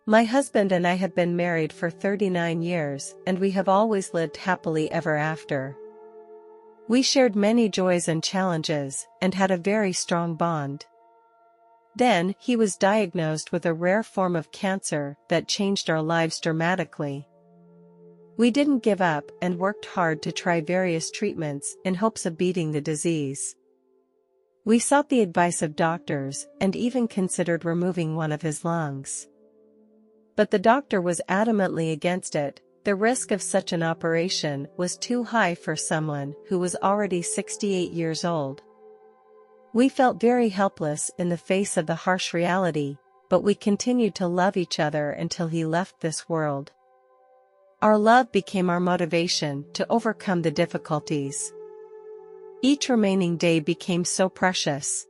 My husband and I have been married for 39 years, and we have always lived happily ever after. We shared many joys and challenges, and had a very strong bond. Then, he was diagnosed with a rare form of cancer that changed our lives dramatically. We didn't give up and worked hard to try various treatments in hopes of beating the disease. We sought the advice of doctors and even considered removing one of his lungs. But the doctor was adamantly against it. The risk of such an operation was too high for someone who was already 68 years old. We felt very helpless in the face of the harsh reality, but we continued to love each other until he left this world. Our love became our motivation to overcome the difficulties. Each remaining day became so precious.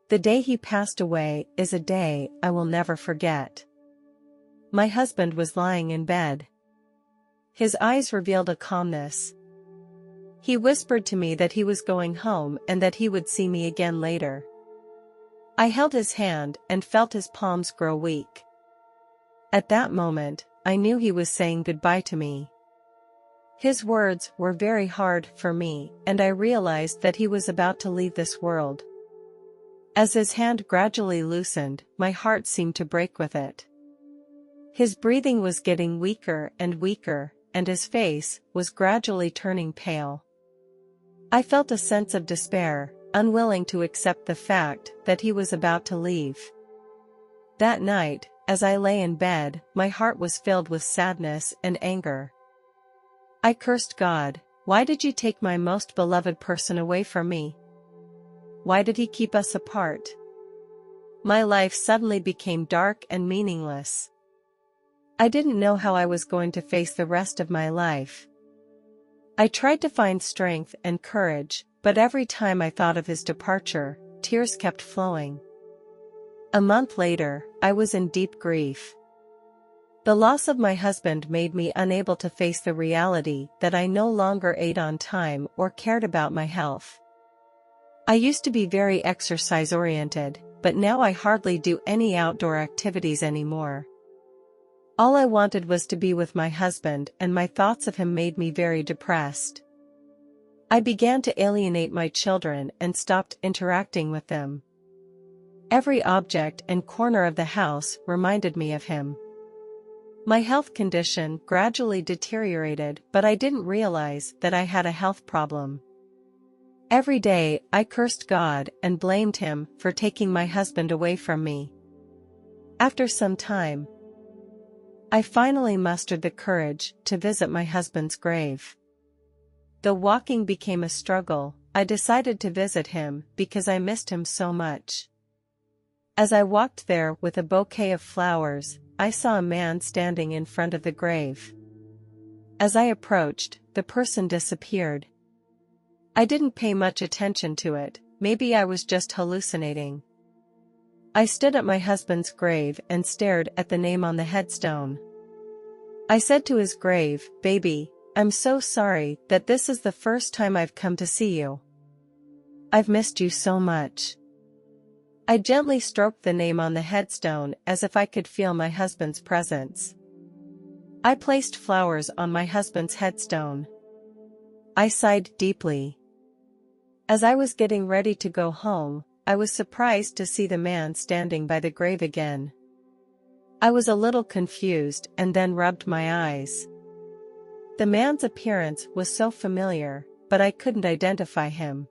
The day he passed away is a day I will never forget. My husband was lying in bed. His eyes revealed a calmness. He whispered to me that he was going home and that he would see me again later. I held his hand and felt his palms grow weak. At that moment, I knew he was saying goodbye to me. His words were very hard for me, and I realized that he was about to leave this world. As his hand gradually loosened, my heart seemed to break with it. His breathing was getting weaker, and his face was gradually turning pale. I felt a sense of despair, unwilling to accept the fact that he was about to leave. That night, as I lay in bed, my heart was filled with sadness and anger. I cursed God. Why did you take my most beloved person away from me? Why did he keep us apart? My life suddenly became dark and meaningless. I didn't know how I was going to face the rest of my life. I tried to find strength and courage, but every time I thought of his departure, tears kept flowing. A month later, I was in deep grief. The loss of my husband made me unable to face the reality that I no longer ate on time or cared about my health. I used to be very exercise-oriented, but now I hardly do any outdoor activities anymore. All I wanted was to be with my husband, and my thoughts of him made me very depressed. I began to alienate my children and stopped interacting with them. Every object and corner of the house reminded me of him. My health condition gradually deteriorated, but I didn't realize that I had a health problem. Every day, I cursed God and blamed him for taking my husband away from me. After some time, I finally mustered the courage to visit my husband's grave. Though walking became a struggle, I decided to visit him because I missed him so much. As I walked there with a bouquet of flowers, I saw a man standing in front of the grave. As I approached, the person disappeared. I didn't pay much attention to it, maybe I was just hallucinating. I stood at my husband's grave and stared at the name on the headstone. I said to his grave, "Baby, I'm so sorry that this is the first time I've come to see you. I've missed you so much." I gently stroked the name on the headstone as if I could feel my husband's presence. I placed flowers on my husband's headstone. I sighed deeply. As I was getting ready to go home, I was surprised to see the man standing by the grave again. I was a little confused and then rubbed my eyes. The man's appearance was so familiar, but I couldn't identify him.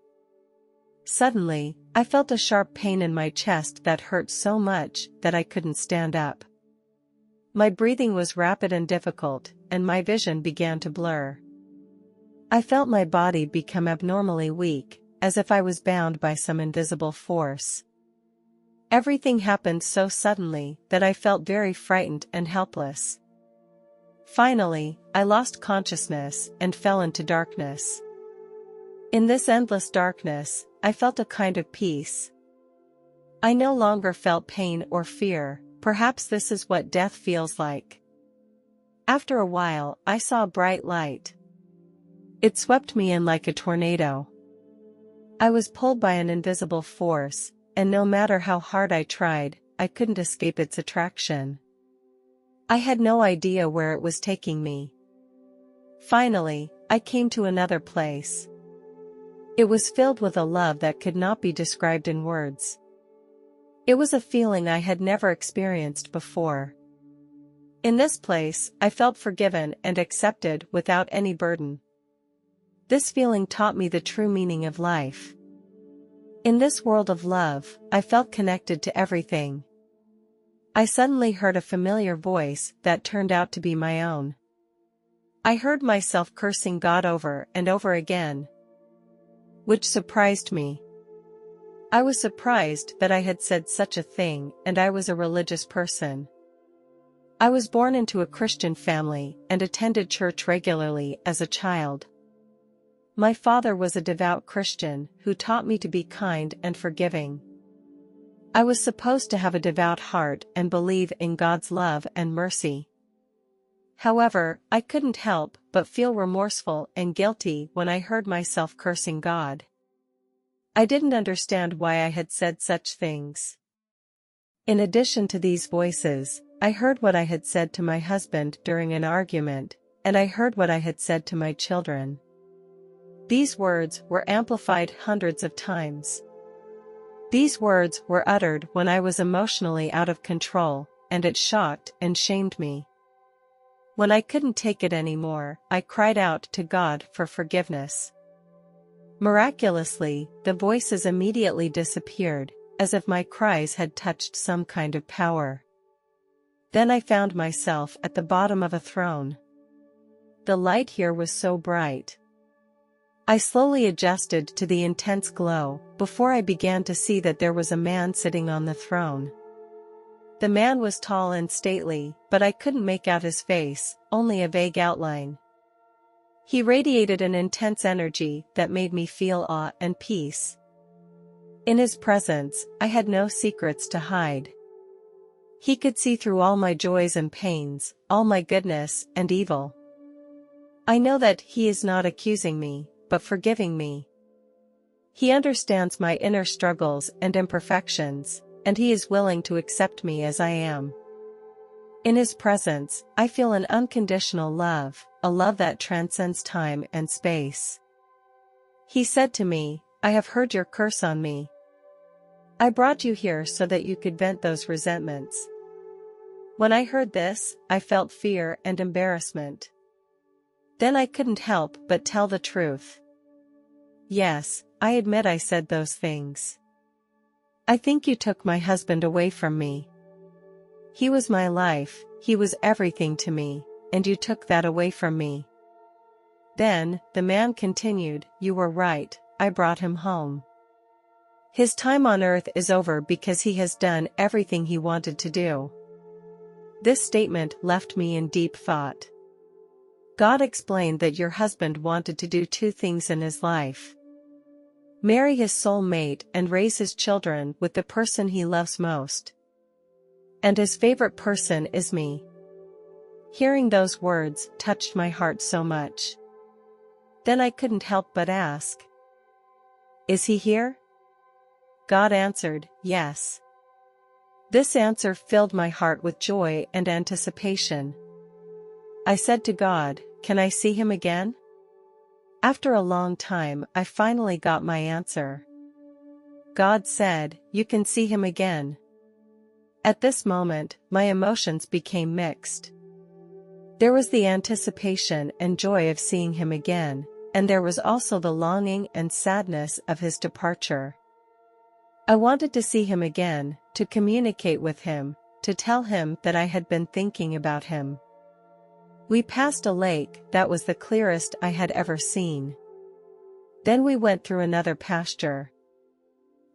Suddenly, I felt a sharp pain in my chest that hurt so much that I couldn't stand up. My breathing was rapid and difficult, and my vision began to blur. I felt my body become abnormally weak, as if I was bound by some invisible force. Everything happened so suddenly that I felt very frightened and helpless. Finally, I lost consciousness and fell into darkness. In this endless darkness, I felt a kind of peace. I no longer felt pain or fear. Perhaps this is what death feels like. After a while, I saw a bright light. It swept me in like a tornado. I was pulled by an invisible force, and no matter how hard I tried, I couldn't escape its attraction. I had no idea where it was taking me. Finally, I came to another place. It was filled with a love that could not be described in words. It was a feeling I had never experienced before. In this place, I felt forgiven and accepted without any burden. This feeling taught me the true meaning of life. In this world of love, I felt connected to everything. I suddenly heard a familiar voice that turned out to be my own. I heard myself cursing God over and over again, which surprised me. I was surprised that I had said such a thing, and I was a religious person. I was born into a Christian family and attended church regularly as a child. My father was a devout Christian who taught me to be kind and forgiving. I was supposed to have a devout heart and believe in God's love and mercy. However, I couldn't help but feel remorseful and guilty when I heard myself cursing God. I didn't understand why I had said such things. In addition to these voices, I heard what I had said to my husband during an argument, and I heard what I had said to my children. These words were amplified hundreds of times. These words were uttered when I was emotionally out of control, and it shocked and shamed me. When I couldn't take it anymore, I cried out to God for forgiveness. Miraculously, the voices immediately disappeared, as if my cries had touched some kind of power. Then I found myself at the bottom of a throne. The light here was so bright. I slowly adjusted to the intense glow, before I began to see that there was a man sitting on the throne. The man was tall and stately, but I couldn't make out his face, only a vague outline. He radiated an intense energy that made me feel awe and peace. In his presence, I had no secrets to hide. He could see through all my joys and pains, all my goodness and evil. I know that he is not accusing me, but forgiving me. He understands my inner struggles and imperfections, and he is willing to accept me as I am. In his presence, I feel an unconditional love, a love that transcends time and space. He said to me, "I have heard your curse on me. I brought you here so that you could vent those resentments." When I heard this, I felt fear and embarrassment. Then I couldn't help but tell the truth. "Yes, I admit I said those things. I think you took my husband away from me. He was my life, he was everything to me, and you took that away from me." Then, the man continued, "You were right, I brought him home. His time on earth is over because he has done everything he wanted to do." This statement left me in deep thought. God explained that your husband wanted to do two things in his life: marry his soul mate and raise his children with the person he loves most. And his favorite person is me. Hearing those words touched my heart so much. Then I couldn't help but ask, "Is he here?" God answered, "Yes." This answer filled my heart with joy and anticipation. I said to God, "Can I see him again?" After a long time, I finally got my answer. God said, "You can see him again." At this moment, my emotions became mixed. There was the anticipation and joy of seeing him again, and there was also the longing and sadness of his departure. I wanted to see him again, to communicate with him, to tell him that I had been thinking about him. We passed a lake that was the clearest I had ever seen. Then we went through another pasture.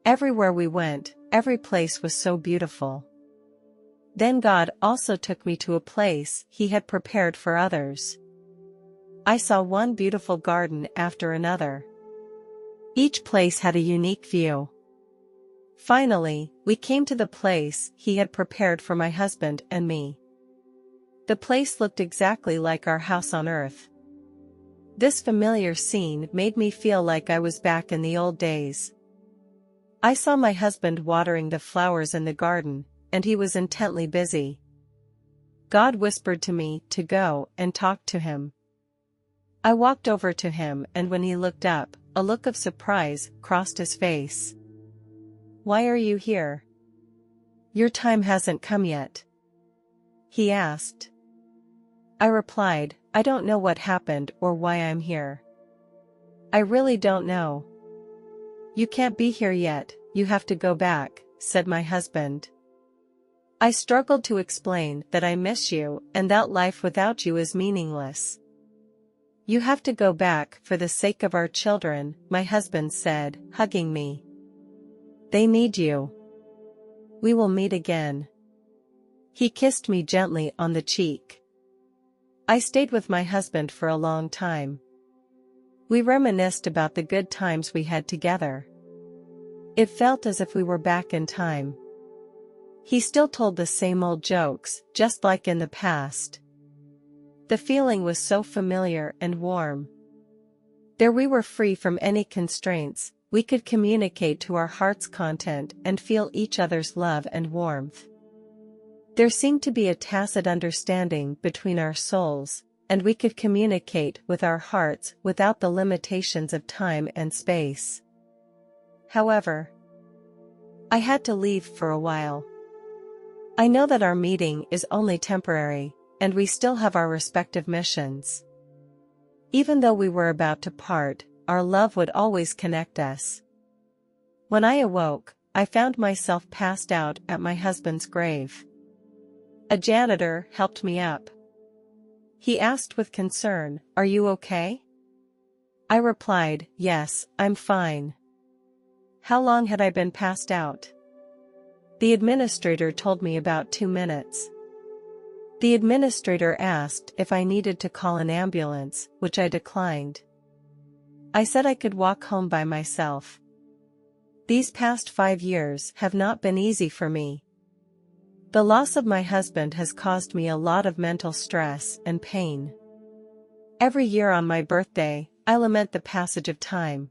Everywhere we went, every place was so beautiful. Then God also took me to a place he had prepared for others. I saw one beautiful garden after another. Each place had a unique view. Finally, we came to the place he had prepared for my husband and me. The place looked exactly like our house on earth. This familiar scene made me feel like I was back in the old days. I saw my husband watering the flowers in the garden, and he was intently busy. God whispered to me to go and talk to him. I walked over to him, and when he looked up, a look of surprise crossed his face. "Why are you here? Your time hasn't come yet," he asked. I replied, "I don't know what happened or why I'm here. I really don't know." "You can't be here yet, you have to go back," said my husband. I struggled to explain that I miss you and that life without you is meaningless. "You have to go back for the sake of our children," my husband said, hugging me. "They need you. We will meet again." He kissed me gently on the cheek. I stayed with my husband for a long time. We reminisced about the good times we had together. It felt as if we were back in time. He still told the same old jokes, just like in the past. The feeling was so familiar and warm. There we were free from any constraints, we could communicate to our heart's content and feel each other's love and warmth. There seemed to be a tacit understanding between our souls, and we could communicate with our hearts without the limitations of time and space. However, I had to leave for a while. I know that our meeting is only temporary, and we still have our respective missions. Even though we were about to part, our love would always connect us. When I awoke, I found myself passed out at my husband's grave. A janitor helped me up. He asked with concern, "Are you okay?" I replied, "Yes, I'm fine." How long had I been passed out? The administrator told me about 2 minutes. The administrator asked if I needed to call an ambulance, which I declined. I said I could walk home by myself. These past 5 years have not been easy for me. The loss of my husband has caused me a lot of mental stress and pain. Every year on my birthday, I lament the passage of time.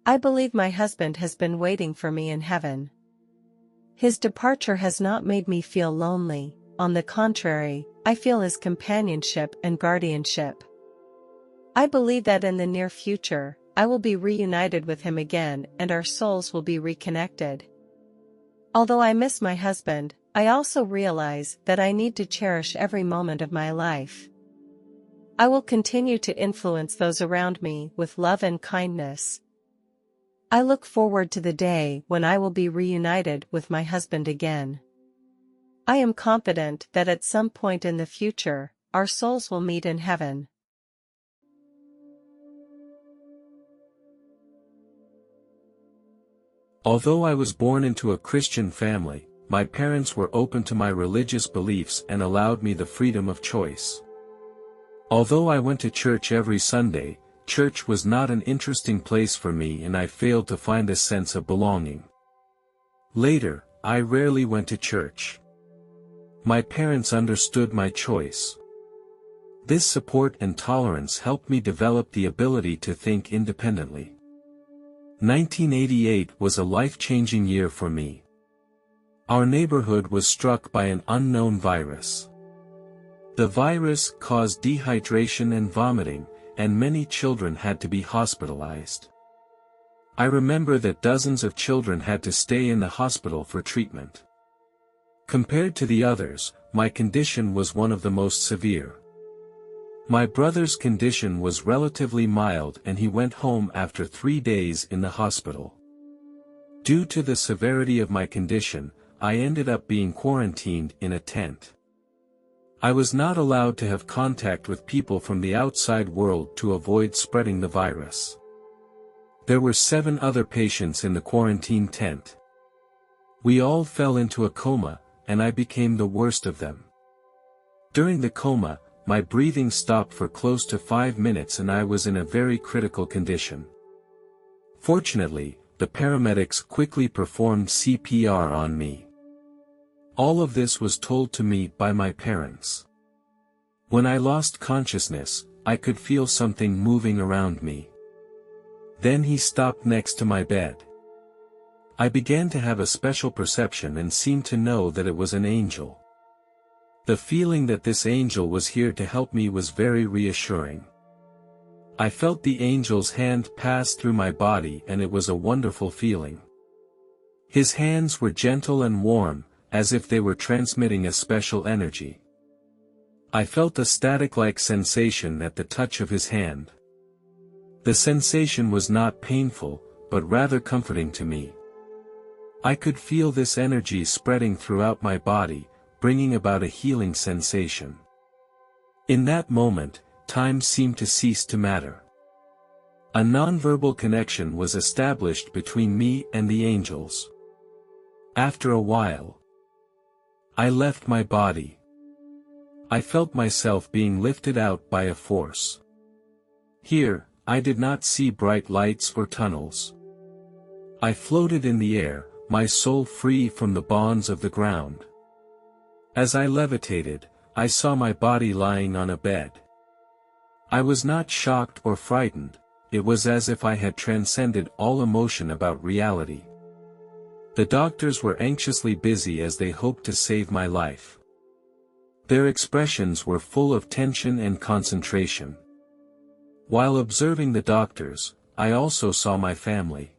I believe my husband has been waiting for me in heaven. His departure has not made me feel lonely, on the contrary, I feel his companionship and guardianship. I believe that in the near future, I will be reunited with him again and our souls will be reconnected. Although I miss my husband, I also realize that I need to cherish every moment of my life. I will continue to influence those around me with love and kindness. I look forward to the day when I will be reunited with my husband again. I am confident that at some point in the future, our souls will meet in heaven. Although I was born into a Christian family, my parents were open to my religious beliefs and allowed me the freedom of choice. Although I went to church every Sunday, church was not an interesting place for me and I failed to find a sense of belonging. Later, I rarely went to church. My parents understood my choice. This support and tolerance helped me develop the ability to think independently. 1988 was a life-changing year for me. Our neighborhood was struck by an unknown virus. The virus caused dehydration and vomiting, and many children had to be hospitalized. I remember that dozens of children had to stay in the hospital for treatment. Compared to the others, my condition was one of the most severe. My brother's condition was relatively mild and he went home after 3 days in the hospital. Due to the severity of my condition, I ended up being quarantined in a tent. I was not allowed to have contact with people from the outside world to avoid spreading the virus. There were 7 other patients in the quarantine tent. We all fell into a coma, and I became the worst of them. During the coma, my breathing stopped for close to 5 minutes and I was in a very critical condition. Fortunately, the paramedics quickly performed CPR on me. All of this was told to me by my parents. When I lost consciousness, I could feel something moving around me. Then he stopped next to my bed. I began to have a special perception and seemed to know that it was an angel. The feeling that this angel was here to help me was very reassuring. I felt the angel's hand pass through my body, and it was a wonderful feeling. His hands were gentle and warm, as if they were transmitting a special energy. I felt a static-like sensation at the touch of his hand. The sensation was not painful, but rather comforting to me. I could feel this energy spreading throughout my body, bringing about a healing sensation. In that moment, time seemed to cease to matter. A nonverbal connection was established between me and the angels. After a while, I left my body. I felt myself being lifted out by a force. Here, I did not see bright lights or tunnels. I floated in the air, my soul free from the bonds of the ground. As I levitated, I saw my body lying on a bed. I was not shocked or frightened, it was as if I had transcended all emotion about reality. The doctors were anxiously busy as they hoped to save my life. Their expressions were full of tension and concentration. While observing the doctors, I also saw my family.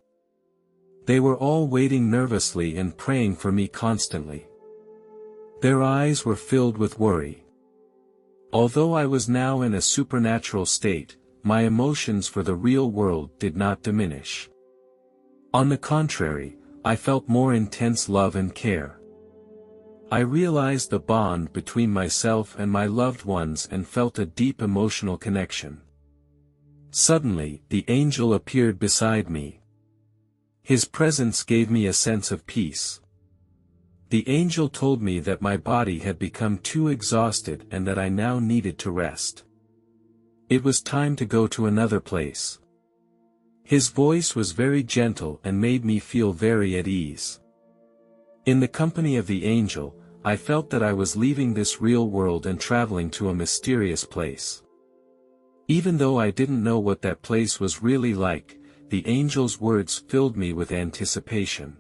They were all waiting nervously and praying for me constantly. Their eyes were filled with worry. Although I was now in a supernatural state, my emotions for the real world did not diminish. On the contrary, I felt more intense love and care. I realized the bond between myself and my loved ones and felt a deep emotional connection. Suddenly, the angel appeared beside me. His presence gave me a sense of peace. The angel told me that my body had become too exhausted and that I now needed to rest. It was time to go to another place. His voice was very gentle and made me feel very at ease. In the company of the angel, I felt that I was leaving this real world and traveling to a mysterious place. Even though I didn't know what that place was really like, the angel's words filled me with anticipation.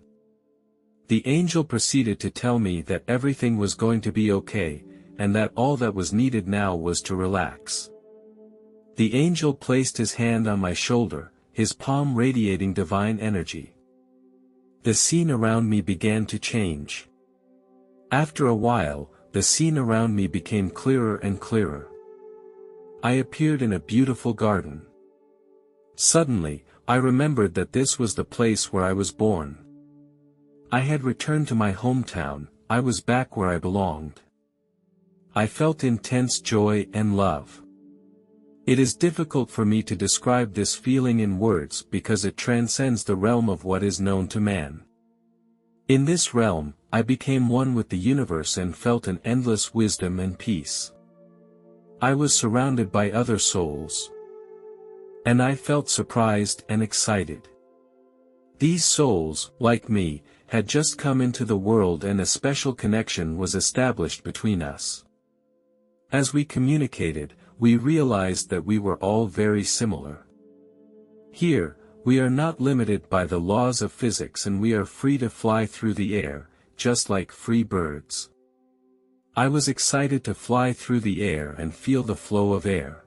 The angel proceeded to tell me that everything was going to be okay, and that all that was needed now was to relax. The angel placed his hand on my shoulder, his palm radiating divine energy. The scene around me began to change. After a while, the scene around me became clearer and clearer. I appeared in a beautiful garden. Suddenly, I remembered that this was the place where I was born. I had returned to my hometown, I was back where I belonged. I felt intense joy and love. It is difficult for me to describe this feeling in words because it transcends the realm of what is known to man. In this realm, I became one with the universe and felt an endless wisdom and peace. I was surrounded by other souls. And I felt surprised and excited. These souls, like me, had just come into the world and a special connection was established between us. As we communicated, we realized that we were all very similar. Here, we are not limited by the laws of physics and we are free to fly through the air, just like free birds. I was excited to fly through the air and feel the flow of air.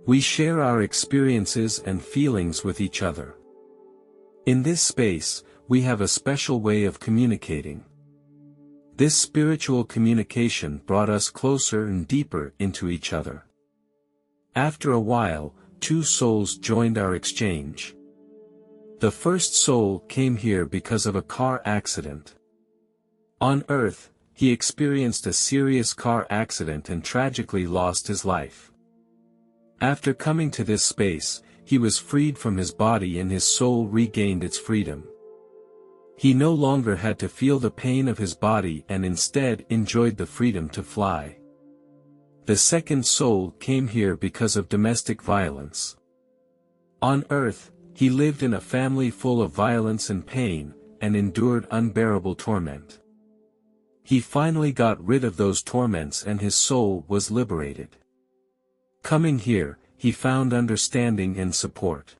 We share our experiences and feelings with each other. In this space, we have a special way of communicating. This spiritual communication brought us closer and deeper into each other. After a while, two souls joined our exchange. The first soul came here because of a car accident. On Earth, he experienced a serious car accident and tragically lost his life. After coming to this space, he was freed from his body and his soul regained its freedom. He no longer had to feel the pain of his body and instead enjoyed the freedom to fly. The second soul came here because of domestic violence. On Earth, he lived in a family full of violence and pain, and endured unbearable torment. He finally got rid of those torments and his soul was liberated. Coming here, he found understanding and support.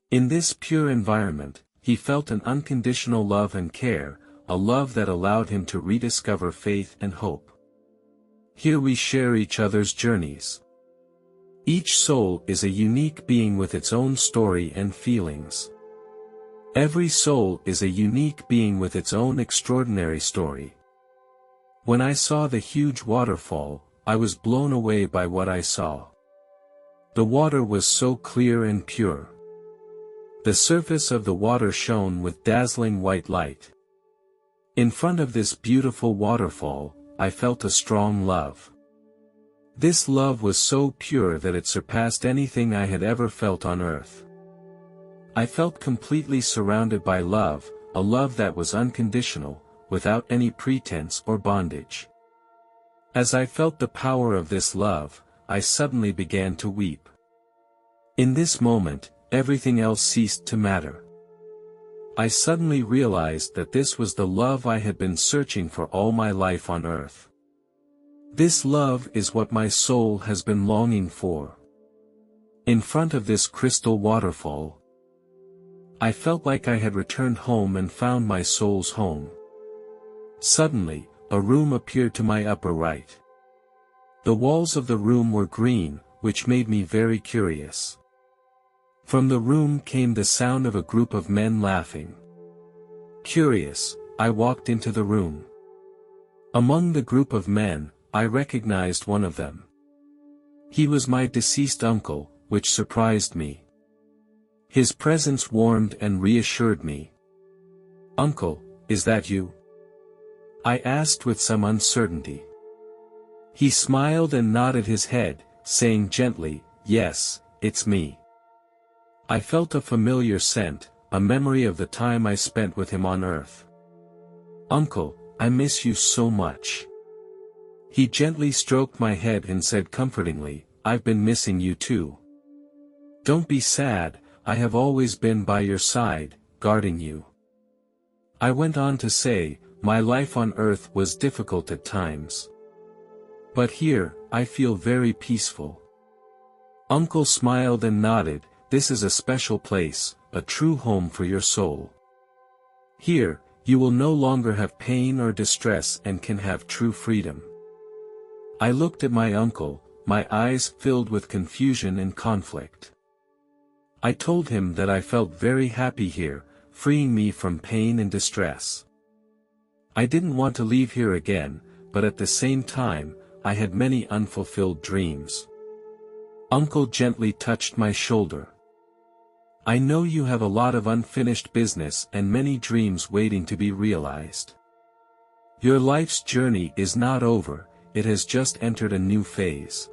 In this pure environment, he felt an unconditional love and care, a love that allowed him to rediscover faith and hope. Here we share each other's journeys. Each soul is a unique being with its own story and feelings. Every soul is a unique being with its own extraordinary story. When I saw the huge waterfall, I was blown away by what I saw. The water was so clear and pure. The surface of the water shone with dazzling white light. In front of this beautiful waterfall, I felt a strong love. This love was so pure that it surpassed anything I had ever felt on earth. I felt completely surrounded by love, a love that was unconditional, without any pretense or bondage. As I felt the power of this love, I suddenly began to weep. In this moment, everything else ceased to matter. I suddenly realized that this was the love I had been searching for all my life on earth. This love is what my soul has been longing for. In front of this crystal waterfall, I felt like I had returned home and found my soul's home. Suddenly, a room appeared to my upper right. The walls of the room were green, which made me very curious. From the room came the sound of a group of men laughing. Curious, I walked into the room. Among the group of men, I recognized one of them. He was my deceased uncle, which surprised me. His presence warmed and reassured me. "Uncle, is that you?" I asked with some uncertainty. He smiled and nodded his head, saying gently, "Yes, it's me." I felt a familiar scent, a memory of the time I spent with him on earth. "Uncle, I miss you so much." He gently stroked my head and said comfortingly, "I've been missing you too. Don't be sad, I have always been by your side, guarding you." I went on to say, "My life on earth was difficult at times. But here, I feel very peaceful." Uncle smiled and nodded, "This is a special place, a true home for your soul. Here, you will no longer have pain or distress and can have true freedom." I looked at my uncle, my eyes filled with confusion and conflict. I told him that I felt very happy here, freeing me from pain and distress. I didn't want to leave here again, but at the same time, I had many unfulfilled dreams. Uncle gently touched my shoulder. "I know you have a lot of unfinished business and many dreams waiting to be realized. Your life's journey is not over, it has just entered a new phase."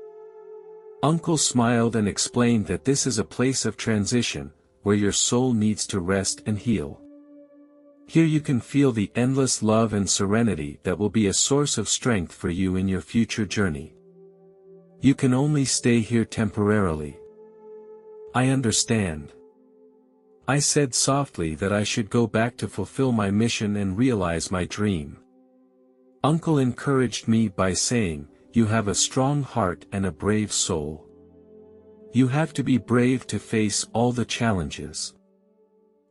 Uncle smiled and explained that this is a place of transition, where your soul needs to rest and heal. Here you can feel the endless love and serenity that will be a source of strength for you in your future journey. You can only stay here temporarily. "I understand." I said softly that I should go back to fulfill my mission and realize my dream. Uncle encouraged me by saying, "You have a strong heart and a brave soul. You have to be brave to face all the challenges.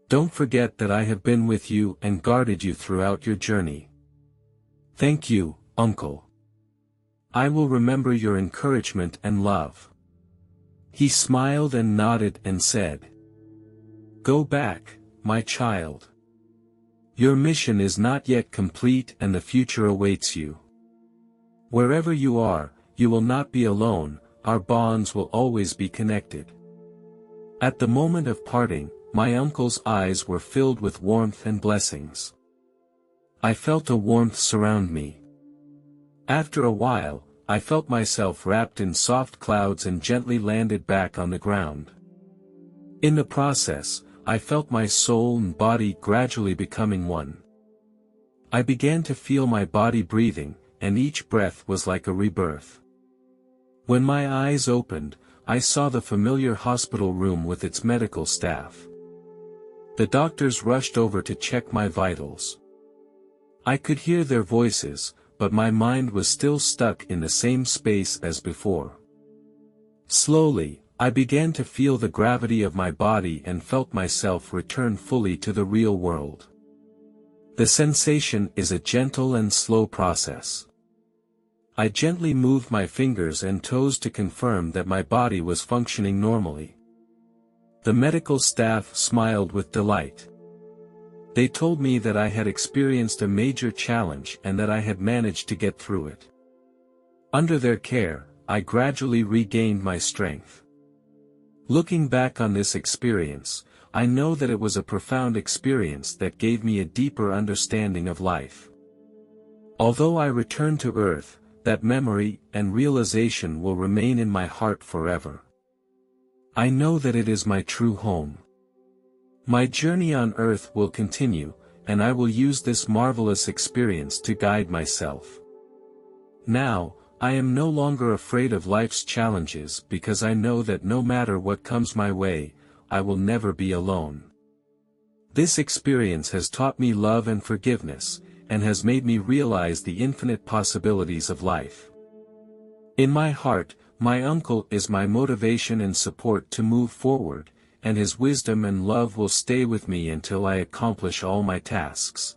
Don't forget that I have been with you and guarded you throughout your journey." "Thank you, Uncle. I will remember your encouragement and love." He smiled and nodded and said, "Go back, my child. Your mission is not yet complete and the future awaits you. Wherever you are, you will not be alone, our bonds will always be connected." At the moment of parting, my uncle's eyes were filled with warmth and blessings. I felt a warmth surround me. After a while, I felt myself wrapped in soft clouds and gently landed back on the ground. In the process, I felt my soul and body gradually becoming one. I began to feel my body breathing, and each breath was like a rebirth. When my eyes opened, I saw the familiar hospital room with its medical staff. The doctors rushed over to check my vitals. I could hear their voices, but my mind was still stuck in the same space as before. Slowly, I began to feel the gravity of my body and felt myself return fully to the real world. The sensation is a gentle and slow process. I gently moved my fingers and toes to confirm that my body was functioning normally. The medical staff smiled with delight. They told me that I had experienced a major challenge and that I had managed to get through it. Under their care, I gradually regained my strength. Looking back on this experience, I know that it was a profound experience that gave me a deeper understanding of life. Although I returned to Earth, that memory and realization will remain in my heart forever. I know that it is my true home. My journey on Earth will continue, and I will use this marvelous experience to guide myself. Now, I am no longer afraid of life's challenges because I know that no matter what comes my way, I will never be alone. This experience has taught me love and forgiveness, and has made me realize the infinite possibilities of life. In my heart, my uncle is my motivation and support to move forward, and his wisdom and love will stay with me until I accomplish all my tasks.